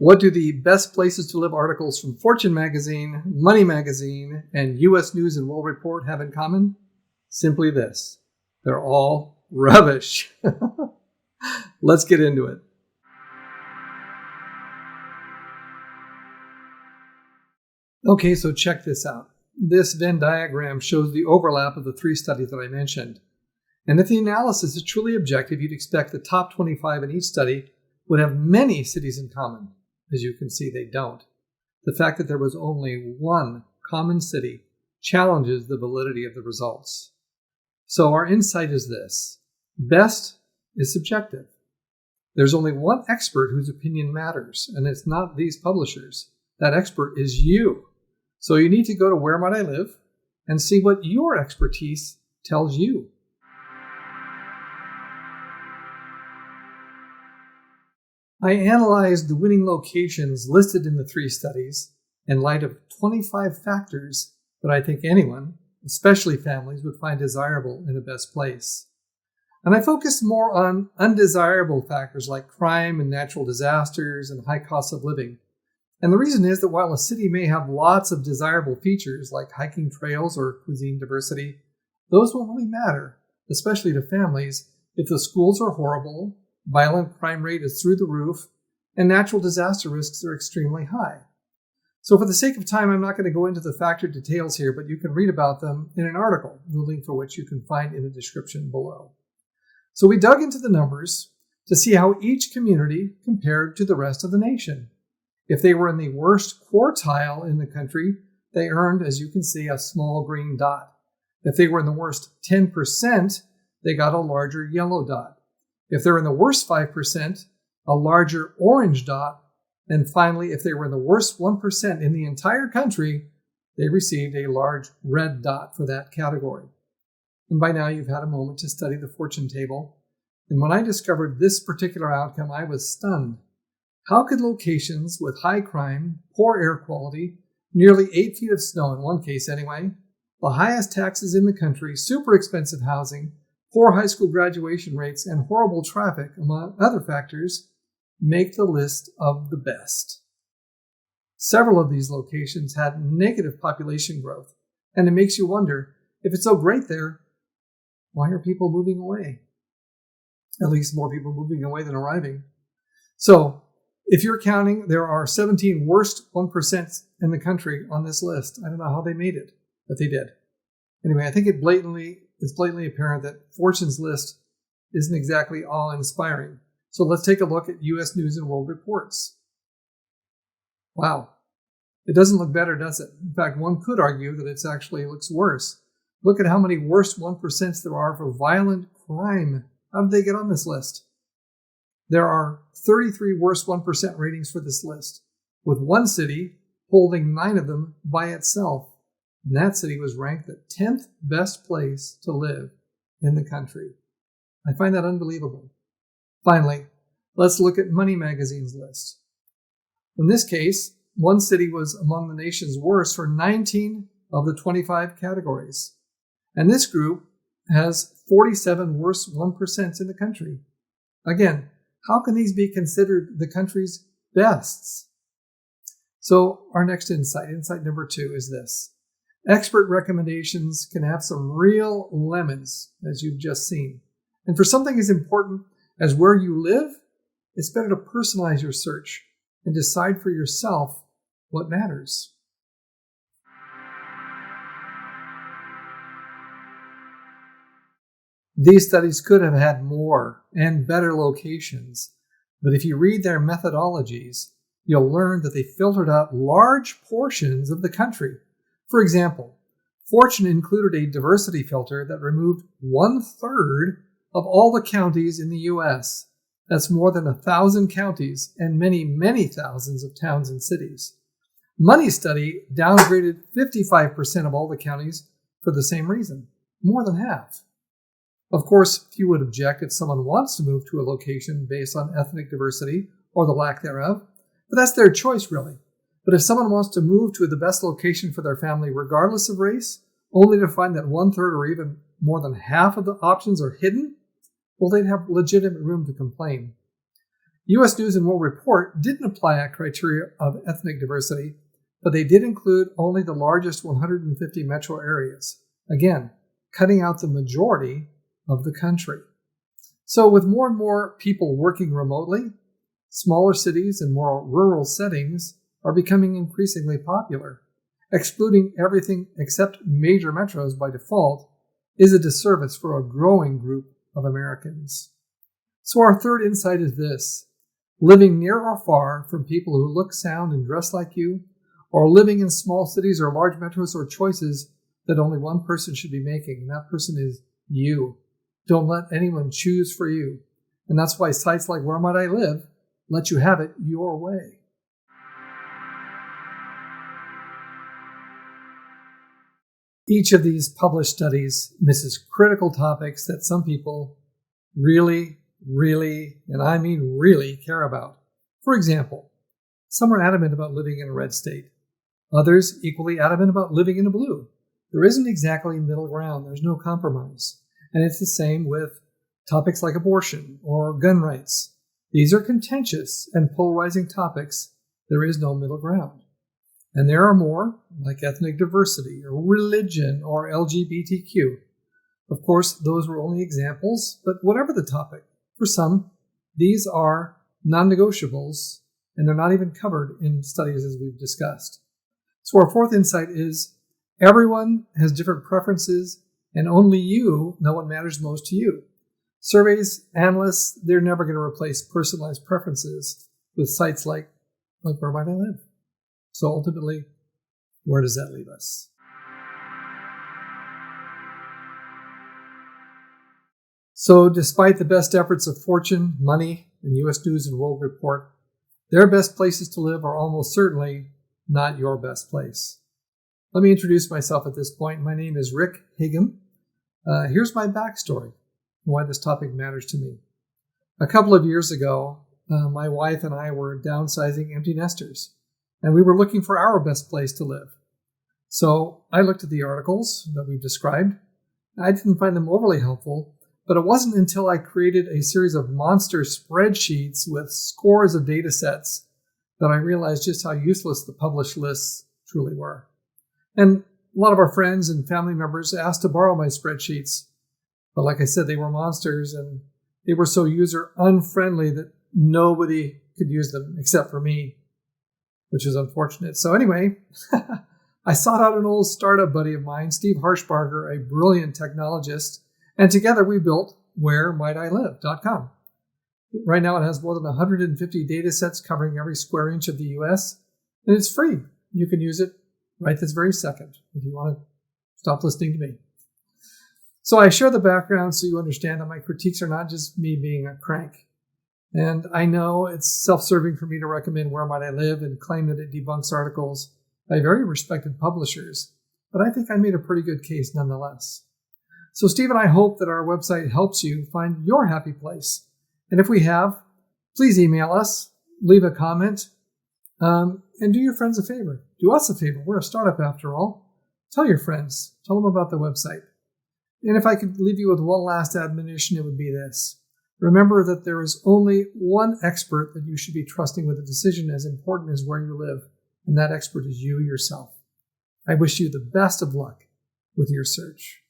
What do the best places to live articles from Fortune magazine, Money magazine, and U.S. News and World Report have in common? Simply this: they're all rubbish. Let's get into it. Okay, so check this out. This Venn diagram shows the overlap of the three studies that I mentioned. And if the analysis is truly objective, you'd expect the top 25 in each study would have many cities in common. As you can see, they don't. The fact that there was only one common city challenges the validity of the results. So our insight is this: best is subjective. There's only one expert whose opinion matters, and it's not these publishers. That expert is you. So you need to go to Where Might I Live and see what your expertise tells you. I analyzed the winning locations listed in the three studies in light of 25 factors that I think anyone, especially families, would find desirable in a best place. And I focused more on undesirable factors like crime and natural disasters and high costs of living. And the reason is that while a city may have lots of desirable features like hiking trails or cuisine diversity, those won't really matter, especially to families, if the schools are horrible, violent crime rate is through the roof, and natural disaster risks are extremely high. So for the sake of time, I'm not going to go into the factor details here, but you can read about them in an article, the link for which you can find in the description below. So we dug into the numbers to see how each community compared to the rest of the nation. If they were in the worst quartile in the country, they earned, as you can see, a small green dot. If they were in the worst 10%, they got a larger yellow dot. If they're in the worst 5%, a larger orange dot. And finally, if they were in the worst 1% in the entire country, they received a large red dot for that category. And by now you've had a moment to study the fortune table. And when I discovered this particular outcome, I was stunned. How could locations with high crime, poor air quality, nearly 8 feet of snow in one case anyway, the highest taxes in the country, super expensive housing, poor high school graduation rates, and horrible traffic, among other factors, make the list of the best? Several of these locations had negative population growth, and it makes you wonder, if it's so great there, why are people moving away? At least more people moving away than arriving. So, if you're counting, there are 17 worst 1% in the country on this list. I don't know how they made it, but they did. Anyway, I think it's blatantly apparent that Fortune's list isn't exactly awe-inspiring. So let's take a look at U.S. News and World Reports. Wow. It doesn't look better, does it? In fact, one could argue that it actually looks worse. Look at how many worst 1% there are for violent crime. How did they get on this list? There are 33 worst 1% ratings for this list, with one city holding 9 of them by itself. And that city was ranked the 10th best place to live in the country. I find that unbelievable. Finally, let's look at Money magazine's list. In this case, one city was among the nation's worst for 19 of the 25 categories. And this group has 47 worst 1% in the country. Again, how can these be considered the country's bests? So our next insight number 2, is this. Expert recommendations can have some real lemons, as you've just seen. And for something as important as where you live, it's better to personalize your search and decide for yourself what matters. These studies could have had more and better locations, but if you read their methodologies, you'll learn that they filtered out large portions of the country. For example, Fortune included a diversity filter that removed 1/3 of all the counties in the U.S. That's more than 1,000 counties and many, many thousands of towns and cities. Money study downgraded 55% of all the counties for the same reason, more than half. Of course, few would object if someone wants to move to a location based on ethnic diversity or the lack thereof, but that's their choice, really. But if someone wants to move to the best location for their family regardless of race, only to find that 1/3 or even more than half of the options are hidden, well, they'd have legitimate room to complain. U.S. News & World Report didn't apply a criteria of ethnic diversity, but they did include only the largest 150 metro areas. Again, cutting out the majority of the country. So with more and more people working remotely, smaller cities and more rural settings are becoming increasingly popular. Excluding everything except major metros by default is a disservice for a growing group of Americans. So our third insight is this: living near or far from people who look, sound, and dress like you, or living in small cities or large metros are choices that only one person should be making, and that person is you. Don't let anyone choose for you. And that's why sites like Where Might I Live let you have it your way. Each of these published studies misses critical topics that some people really, and I mean really, care about. For example, some are adamant about living in a red state. Others equally adamant about living in a blue. There isn't exactly middle ground. There's no compromise. And it's the same with topics like abortion or gun rights. These are contentious and polarizing topics. There is no middle ground. And there are more, like ethnic diversity or religion or LGBTQ. Of course, those were only examples, but whatever the topic, for some, these are non-negotiables, and they're not even covered in studies as we've discussed. So our fourth insight is everyone has different preferences, and only you know what matters most to you. Surveys, analysts, they're never going to replace personalized preferences with sites like Where Might I Live? So ultimately, where does that leave us? So despite the best efforts of Fortune, Money, and U.S. News & World Report, their best places to live are almost certainly not your best place. Let me introduce myself at this point. My name is Rick Higgham. Here's my backstory and why this topic matters to me. A couple of years ago, my wife and I were downsizing empty nesters, and we were looking for our best place to live. So I looked at the articles that we've described. I didn't find them overly helpful, but it wasn't until I created a series of monster spreadsheets with scores of data sets that I realized just how useless the published lists truly were. And a lot of our friends and family members asked to borrow my spreadsheets. But like I said, they were monsters, and they were so user-unfriendly that nobody could use them except for me, which is unfortunate. So anyway, I sought out an old startup buddy of mine, Steve Harshbarger, a brilliant technologist, and together we built WhereMightILive.com. Right now it has more than 150 data sets covering every square inch of the U.S., and it's free. You can use it right this very second if you want to stop listening to me. So I share the background so you understand that my critiques are not just me being a crank. And I know it's self-serving for me to recommend Where Might I Live and claim that it debunks articles by very respected publishers, but I think I made a pretty good case nonetheless. So Steve and I hope that our website helps you find your happy place. And if we have, please email us, leave a comment, and do your friends a favor. Do us a favor. We're a startup after all. Tell your friends. Tell them about the website. And if I could leave you with one last admonition, it would be this. Remember that there is only one expert that you should be trusting with a decision as important as where you live, and that expert is you yourself. I wish you the best of luck with your search.